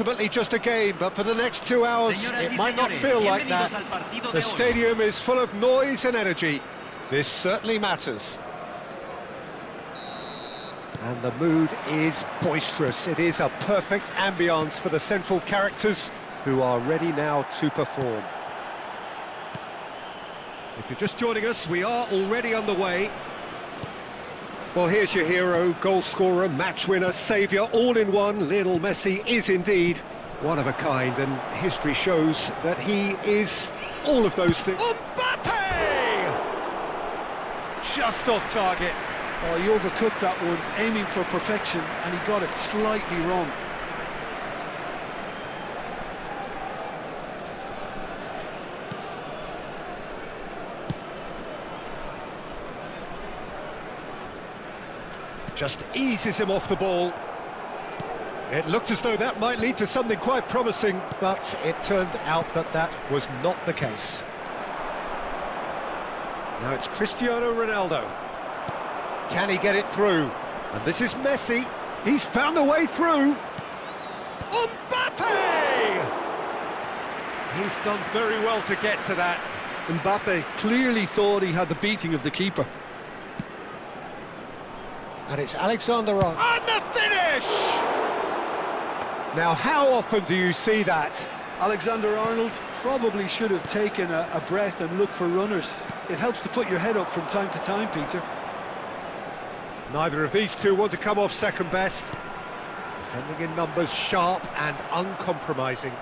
Ultimately just a game, but for the next 2 hours it might not feel like that. The stadium is full of noise and energy. This certainly matters. And the mood is boisterous. It is a perfect ambience for the central characters who are ready now to perform. If you're just joining us, we are already underway. Well, here's your hero, goal scorer, match winner, saviour, all in one. Lionel Messi is indeed one of a kind, and history shows that he is all of those things. Mbappe! Just off target. Oh, he overcooked that one, aiming for perfection, and he got it slightly wrong. Just eases him off the ball. It looked as though that might lead to something quite promising, but it turned out that that was not the case. Now it's Cristiano Ronaldo. Can he get it through? And this is Messi. He's found a way through. Mbappe! He's done very well to get to that. Mbappe clearly thought he had the beating of the keeper. And it's Alexander-Arnold. And the finish! Now, how often do you see that? Alexander-Arnold probably should have taken a breath and looked for runners. It helps to put your head up from time to time, Peter. Neither of these two want to come off second best. Defending in numbers, sharp and uncompromising.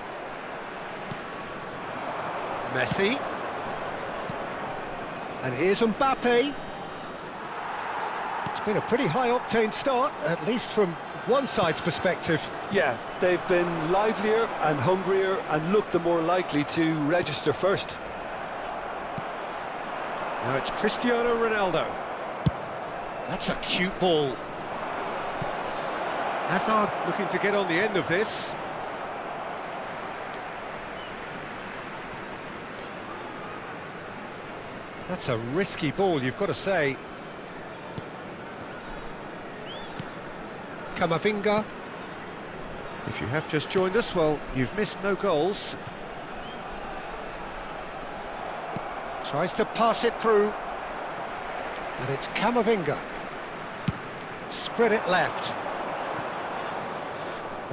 Messi. And here's Mbappe. It's been a pretty high-octane start, at least from one side's perspective. Yeah, they've been livelier and hungrier and looked the more likely to register first. Now it's Cristiano Ronaldo. That's a cute ball. Hazard looking to get on the end of this. That's a risky ball, you've got to say. Camavinga. If you have just joined us, well, you've missed no goals. Tries to pass it through. And it's Camavinga. Spread it left.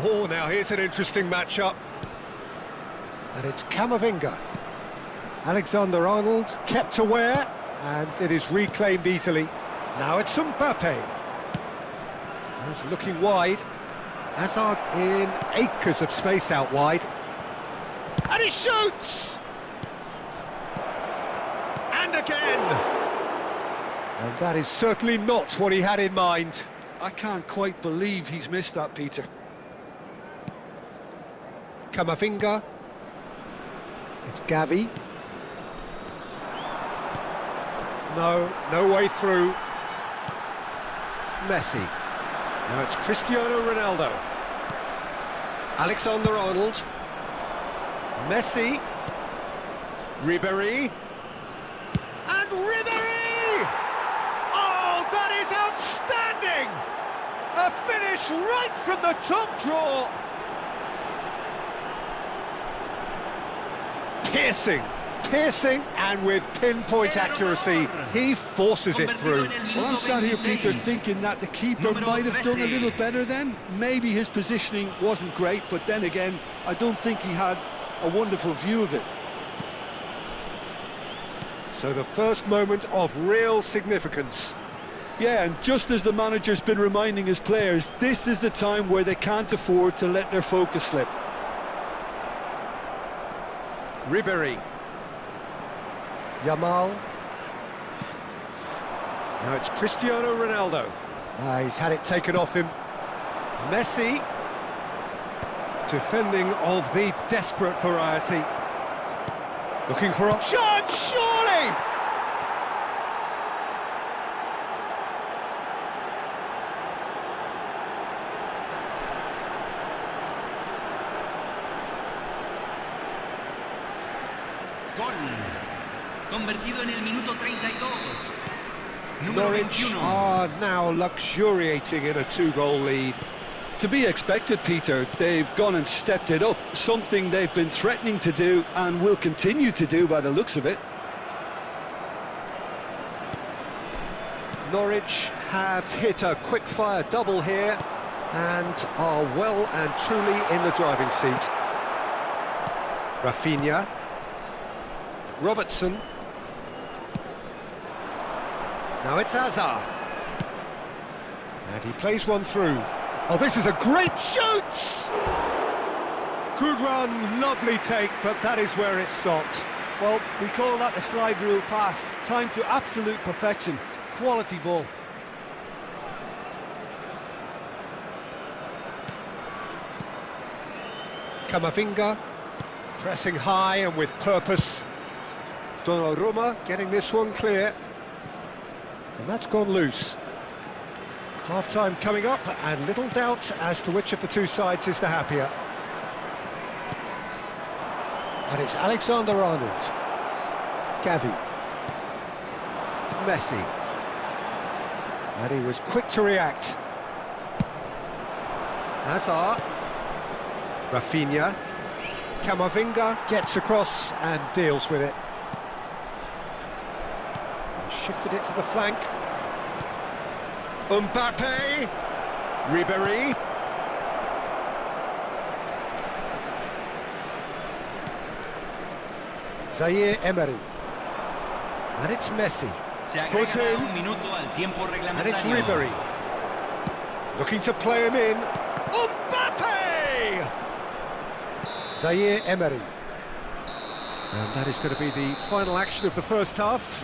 Oh, now here's an interesting matchup. And it's Camavinga. Alexander-Arnold kept aware, and it is reclaimed easily. Now it's Mbappe. He's looking wide. Hazard in acres of space out wide. And he shoots! And again! And that is certainly not what he had in mind. I can't quite believe he's missed that, Peter. Camavinga. It's Gavi. No way through. Messi. Now it's Cristiano Ronaldo. Alexander-Arnold. Messi. Ribéry. And Ribéry! Oh, that is outstanding! A finish right from the top draw. Piercing, and with pinpoint accuracy, he forces it through. Well, I'm sat here, Peter, thinking that the keeper might have done a little better then. Maybe his positioning wasn't great, but then again, I don't think he had a wonderful view of it. So the first moment of real significance. Yeah, and just as the manager's been reminding his players, this is the time where they can't afford to let their focus slip. Ribéry. Yamal. Now it's Cristiano Ronaldo. He's had it taken off him. Messi. Defending of the desperate variety. Looking for a shot, surely! Gol. Convertido en el minuto 32. Número Norwich 21. are now luxuriating in a two-goal lead. To be expected, Peter. They've gone and stepped it up, something they've been threatening to do and will continue to do by the looks of it. Norwich have hit a quick-fire double here and are well and truly in the driving seat. Rafinha. Robertson. Now it's Hazard. And he plays one through. Oh, this is a great shoot! Good run, lovely take, but that is where it stopped. Well, we call that a slide rule pass. Time to absolute perfection. Quality ball. Camavinga, pressing high and with purpose. Donnarumma getting this one clear. And that's gone loose. Half-time coming up, and little doubt as to which of the two sides is the happier. And it's Alexander-Arnold. Gavi. Messi. And he was quick to react. Hazard. Rafinha. Camavinga gets across and deals with it. Shifted it to the flank. Mbappe. Ribéry. Zaire Emery. And it's Messi. Foot in. And it's Ribéry. Looking to play him in. Mbappe! Zaire Emery. And that is going to be the final action of the first half.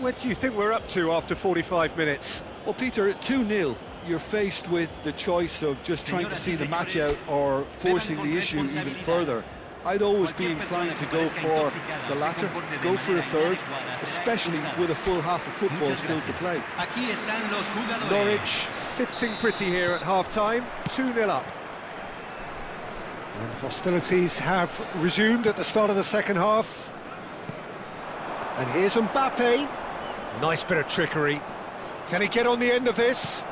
What do you think we're up to after 45 minutes? Well, Peter, at 2-0, you're faced with the choice of just trying to see the match out or forcing the issue even further. I'd always be inclined to go for the latter, go for a third, especially with a full half of football still to play. Norwich sitting pretty here at half-time, 2-0 up. And hostilities have resumed at the start of the second half. And here's Mbappe. Nice bit of trickery. Can he get on the end of this?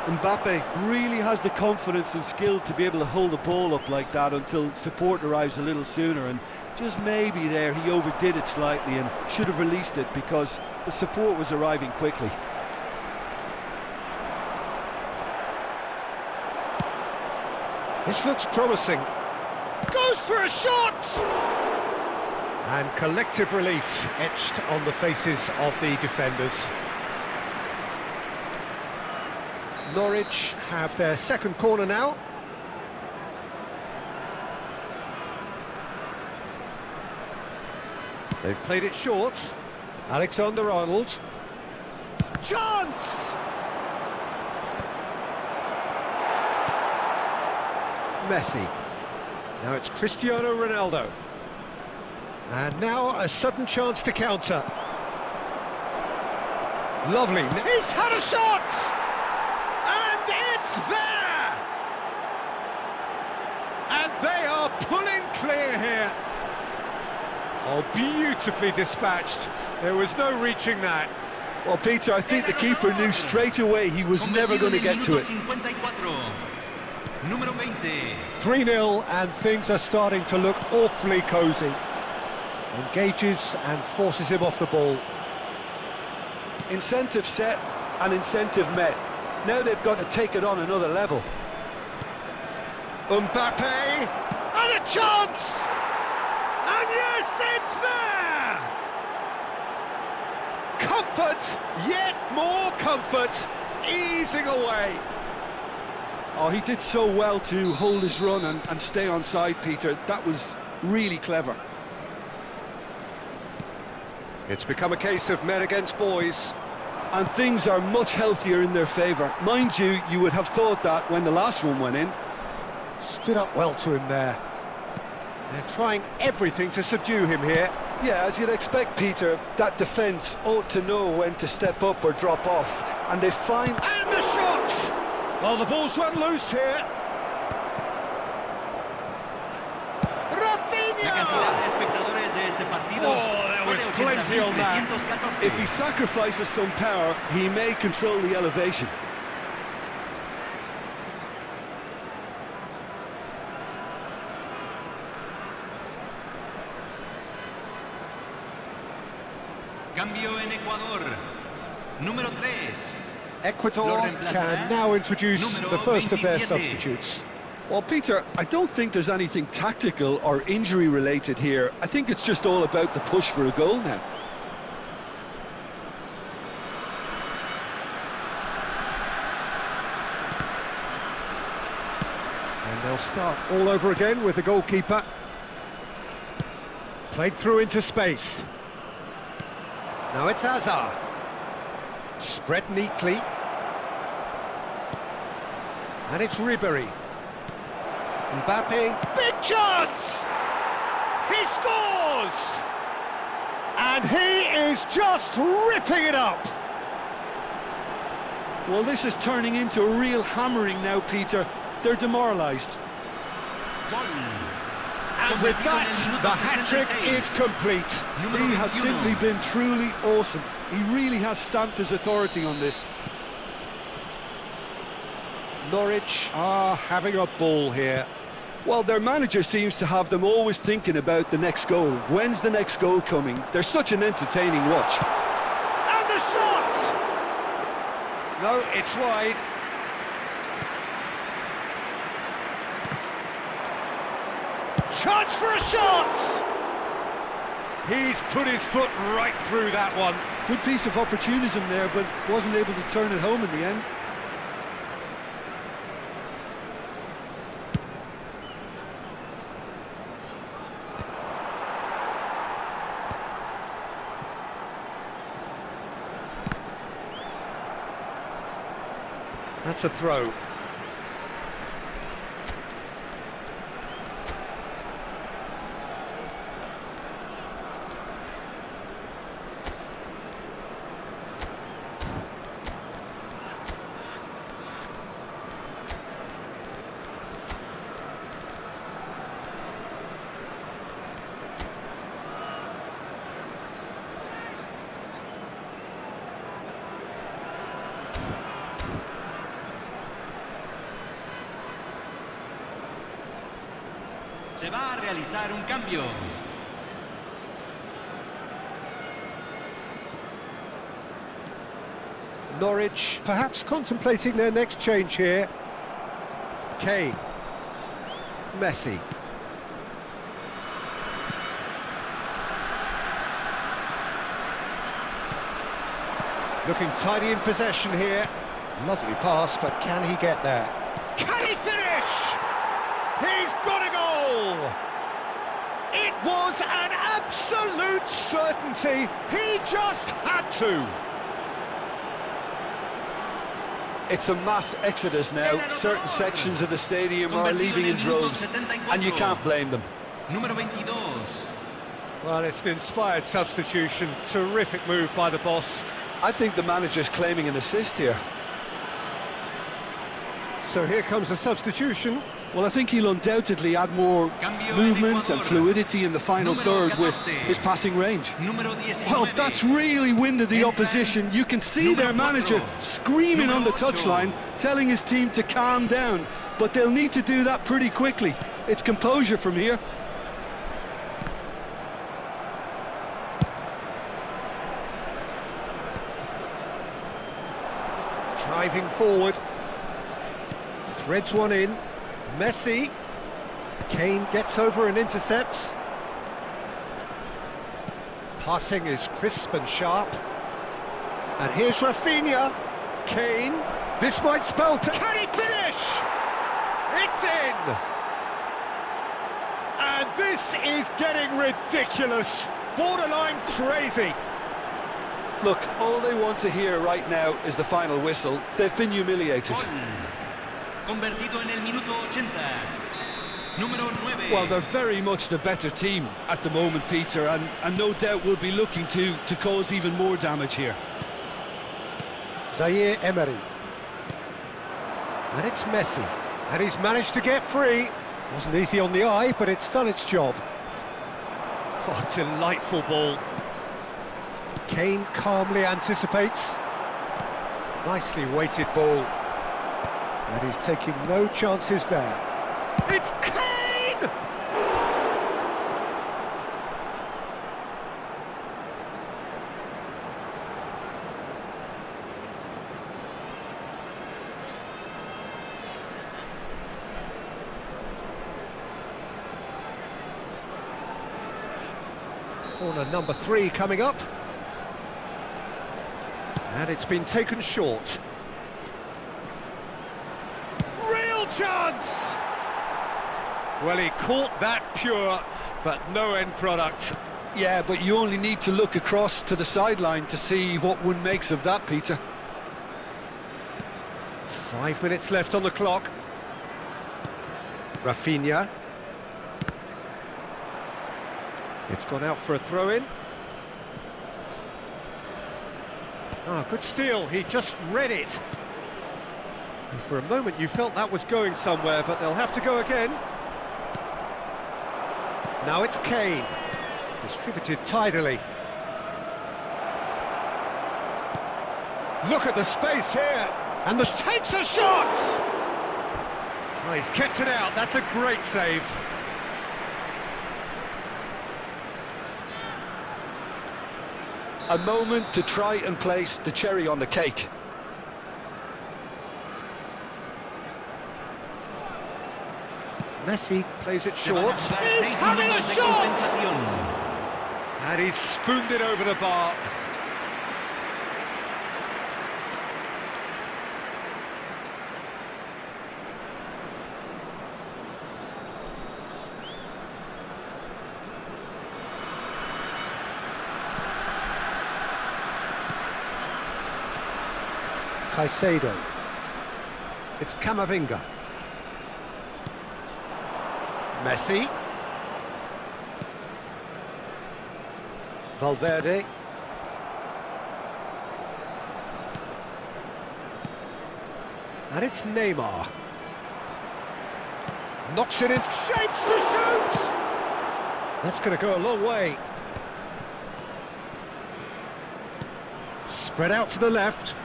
Mbappe really has the confidence and skill to be able to hold the ball up like that until support arrives a little sooner, and just maybe there he overdid it slightly and should have released it because the support was arriving quickly. This looks promising. Goes for a shot! And collective relief etched on the faces of the defenders. Norwich have their second corner now. They've played it short. Alexander-Arnold. Chance! Messi. Now it's Cristiano Ronaldo. And now a sudden chance to counter. Lovely. He's had a shot! And it's there! And they are pulling clear here. Oh, beautifully dispatched. There was no reaching that. Well, Peter, I think the keeper knew straight away he was never going to get to it. 3-0, and things are starting to look awfully cosy. Engages and forces him off the ball. Incentive set and incentive met. Now they've got to take it on another level. Mbappe, and a chance! And yes, it's there! Comfort, yet more comfort, easing away. Oh, he did so well to hold his run and stay on side, Peter. That was really clever. It's become a case of men against boys. And things are much healthier in their favour. Mind you, you would have thought that when the last one went in. Stood up well to him there. They're trying everything to subdue him here. Yeah, as you'd expect, Peter, that defence ought to know when to step up or drop off. And they find... And the shot! Well, the ball's run loose here. Rafinha! Oh, there was plenty on that. If he sacrifices some power, he may control the elevation. Cambio en Ecuador. Número 3. Ecuador can now introduce the first of their substitutes. Well, Peter, I don't think there's anything tactical or injury related here. I think it's just all about the push for a goal now. And they'll start all over again with the goalkeeper. Played through into space. Now it's Hazard. Spread neatly. And it's Ribery. Mbappe, big chance! He scores! And he is just ripping it up! Well, this is turning into a real hammering now, Peter. They're demoralised. And with that, the hat-trick is complete. He has simply been truly awesome. He really has stamped his authority on this. Norwich are having a ball here. Well, their manager seems to have them always thinking about the next goal. When's the next goal coming? They're such an entertaining watch. And the shot! No, it's wide. Chance for a shot! He's put his foot right through that one. Good piece of opportunism there, but wasn't able to turn it home in the end. That's a throw. Se va a realizar un cambio. Norwich perhaps contemplating their next change here. Kane. Messi. Looking tidy in possession here. Lovely pass, but can he get there? Can he finish? He's got a goal! It was an absolute certainty. He just had to. It's a mass exodus now. Certain sections of the stadium are leaving in droves, and you can't blame them. Número 22. Well, it's an inspired substitution. Terrific move by the boss. I think the manager's claiming an assist here. So here comes a substitution. Well, I think he'll undoubtedly add more movement and fluidity in the final third with his passing range. Well, that's really winded the opposition. You can see their manager screaming on the touchline, telling his team to calm down, but they'll need to do that pretty quickly. It's composure from here. Driving forward. Threads one in. Messi. Kane gets over and intercepts. Passing is crisp and sharp. And here's Rafinha. Kane. This might spell... Can he finish? It's in! And this is getting ridiculous. Borderline crazy. Look, all they want to hear right now is the final whistle. They've been humiliated. Convertido en el minuto 80. Número 9. Well, they're very much the better team at the moment, Peter, and no doubt will be looking to cause even more damage here. Zaire Emery. And it's Messi. And he's managed to get free. Wasn't easy on the eye, but it's done its job. Oh, delightful ball. Kane calmly anticipates. Nicely weighted ball. And he's taking no chances there. It's Kane! Corner number 3 coming up. And it's been taken short. Real chance! Well, he caught that pure, but no end product. Yeah, but you only need to look across to the sideline to see what one makes of that, Peter. 5 minutes left on the clock. Rafinha. It's gone out for a throw-in. Ah, good steal, he just read it. And for a moment you felt that was going somewhere, but they'll have to go again. Now it's Kane. Distributed tidily. Look at the space here, and this takes a shot! Oh, he's kept it out, that's a great save. A moment to try and place the cherry on the cake. Messi plays it short. He's having a shot! And he's spooned it over the bar. Caicedo. It's Camavinga. Messi. Valverde. And it's Neymar. Knocks it in. Shapes to shoot! That's going to go a long way. Spread out to the left.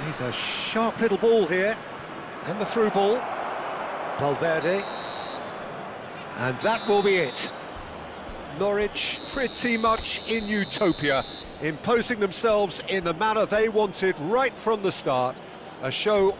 He's a sharp little ball here. And the through ball. Valverde. And that will be it. Norwich pretty much in utopia, imposing themselves in the manner they wanted right from the start. A show